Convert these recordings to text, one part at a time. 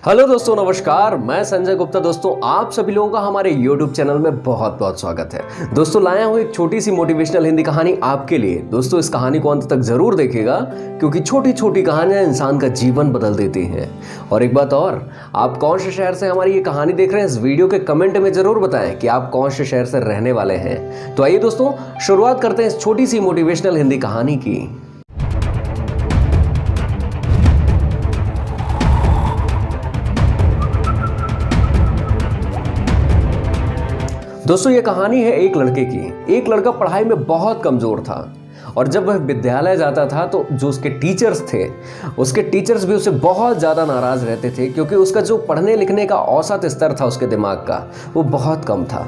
Hello दोस्तों, नमस्कार। मैं संजय गुप्ता। दोस्तों, आप सभी लोगों का हमारे YouTube चैनल में बहुत बहुत स्वागत है। दोस्तों, लाया हूँ एक छोटी सी मोटिवेशनल हिंदी कहानी आपके लिए। दोस्तों, इस कहानी को अंत तक जरूर देखिएगा क्योंकि छोटी छोटी कहानियां इंसान का जीवन बदल देती हैं। और एक बात और, आप कौन से शहर से हमारी ये कहानी देख रहे हैं, इस वीडियो के कमेंट में जरूर बताएं कि आप कौन से शहर से रहने वाले हैं। तो आइए दोस्तों, शुरुआत करते हैं इस छोटी सी मोटिवेशनल हिंदी कहानी की। दोस्तों, ये कहानी है एक लड़के की। एक लड़का पढ़ाई में बहुत कमजोर था और जब वह विद्यालय जाता था तो जो उसके टीचर्स थे, उसके टीचर्स भी उससे बहुत ज़्यादा नाराज रहते थे क्योंकि उसका जो पढ़ने लिखने का औसत स्तर था उसके दिमाग का, वो बहुत कम था।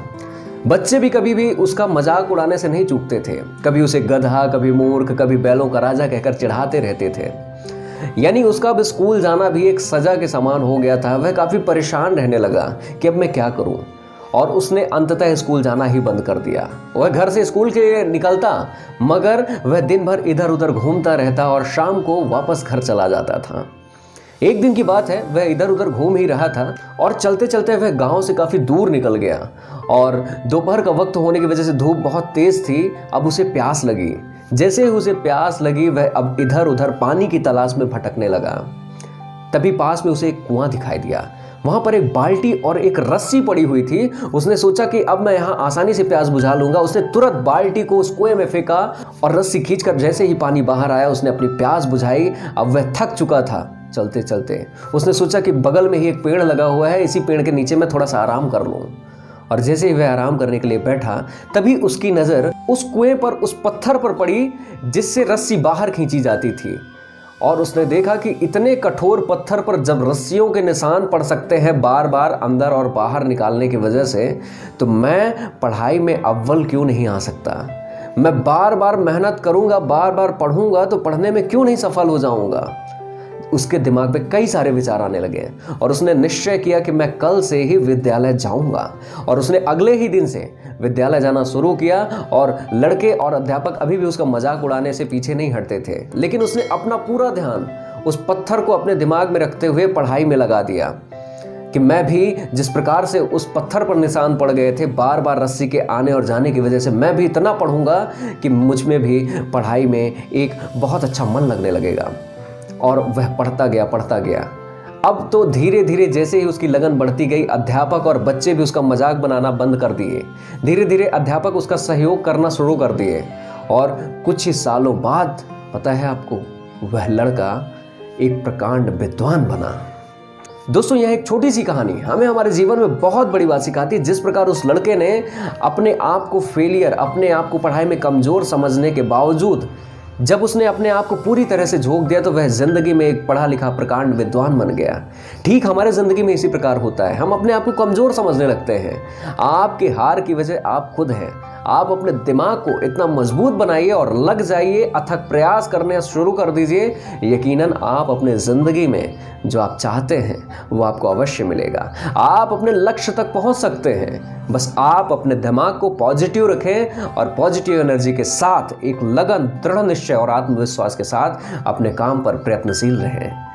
बच्चे भी कभी भी उसका मजाक उड़ाने से नहीं चूकते थे। कभी उसे गधा, कभी मूर्ख, कभी बैलों का राजा कहकर चिढ़ाते रहते थे। यानी उसका अब स्कूल जाना भी एक सजा के समान हो गया था। वह काफ़ी परेशान रहने लगा कि अब मैं क्या करूं, और उसने अंततः स्कूल जाना ही बंद कर दिया। वह घर से स्कूल के लिए निकलता, मगर वह दिन भर इधर उधर घूमता रहता और शाम को वापस घर चला जाता था। एक दिन की बात है, वह इधर उधर घूम ही रहा था और चलते चलते वह गांव से काफ़ी दूर निकल गया और दोपहर का वक्त होने की वजह से धूप बहुत तेज थी। अब उसे प्यास लगी। जैसे ही उसे प्यास लगी, वह अब इधर उधर पानी की तलाश में भटकने लगा। तभी पास में उसे एक कुआं दिखाई दिया। वहां पर एक बाल्टी और एक रस्सी पड़ी हुई थी। उसने सोचा कि अब मैं यहाँ आसानी से प्यास बुझा लूंगा। उसने तुरंत बाल्टी को उस कुएं में फेंका और रस्सी खींचकर जैसे ही पानी बाहर आया, उसने अपनी प्यास बुझाई। अब वह थक चुका था चलते चलते। उसने सोचा कि बगल में ही एक पेड़ लगा हुआ है, इसी पेड़ के नीचे मैं थोड़ा सा आराम कर लूँ। और जैसे ही वह आराम करने के लिए बैठा, तभी उसकी नज़र उस कुएं पर, उस पत्थर पर पड़ी जिससे रस्सी बाहर खींची जाती थी। और उसने देखा कि इतने कठोर पत्थर पर जब रस्सियों के निशान पड़ सकते हैं बार बार अंदर और बाहर निकालने की वजह से, तो मैं पढ़ाई में अव्वल क्यों नहीं आ सकता। मैं बार बार मेहनत करूंगा, बार बार पढ़ूंगा, तो पढ़ने में क्यों नहीं सफल हो जाऊंगा। उसके दिमाग में कई सारे विचार आने लगे और उसने निश्चय किया कि मैं कल से ही विद्यालय जाऊंगा। और उसने अगले ही दिन से विद्यालय जाना शुरू किया और लड़के और अध्यापक अभी भी उसका मजाक उड़ाने से पीछे नहीं हटते थे। लेकिन उसने अपना पूरा ध्यान उस पत्थर को अपने दिमाग में रखते हुए पढ़ाई में लगा दिया कि मैं भी जिस प्रकार से उस पत्थर पर निशान पड़ गए थे बार बार रस्सी के आने और जाने की वजह से, मैं भी इतना पढ़ूंगा कि मुझ में भी पढ़ाई में एक बहुत अच्छा मन लगने लगेगा। और वह पढ़ता गया। अब तो धीरे धीरे जैसे ही उसकी लगन बढ़ती गई, अध्यापक और बच्चे भी उसका मजाक बनाना बंद कर दिए। धीरे धीरे अध्यापक उसका सहयोग करना शुरू कर दिए और कुछ ही सालों बाद, पता है आपको, वह लड़का एक प्रकांड विद्वान बना। दोस्तों, यह एक छोटी सी कहानी हमें हमारे जीवन में बहुत बड़ी बात सिखाती है। जिस प्रकार उस लड़के ने अपने आप को फेलियर, अपने आप को पढ़ाई में कमजोर समझने के बावजूद जब उसने अपने आप को पूरी तरह से झोंक दिया, तो वह जिंदगी में एक पढ़ा लिखा प्रकांड विद्वान बन गया। ठीक हमारे जिंदगी में इसी प्रकार होता है। हम अपने आप को कमजोर समझने लगते हैं। आपकी हार की वजह आप खुद हैं। आप अपने दिमाग को इतना मजबूत बनाइए और लग जाइए, अथक प्रयास करने शुरू कर दीजिए। यकीनन आप अपने जिंदगी में जो आप चाहते हैं वो आपको अवश्य मिलेगा। आप अपने लक्ष्य तक पहुंच सकते हैं। बस आप अपने दिमाग को पॉजिटिव रखें और पॉजिटिव एनर्जी के साथ एक लगन, दृढ़ निश्चय और आत्मविश्वास के साथ अपने काम पर प्रयत्नशील रहें।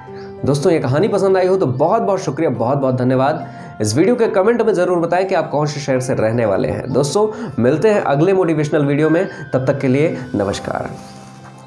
दोस्तों, ये कहानी पसंद आई हो तो बहुत बहुत शुक्रिया, बहुत बहुत धन्यवाद। इस वीडियो के कमेंट में जरूर बताएं कि आप कौन से शहर से रहने वाले हैं। दोस्तों, मिलते हैं अगले मोटिवेशनल वीडियो में। तब तक के लिए नमस्कार।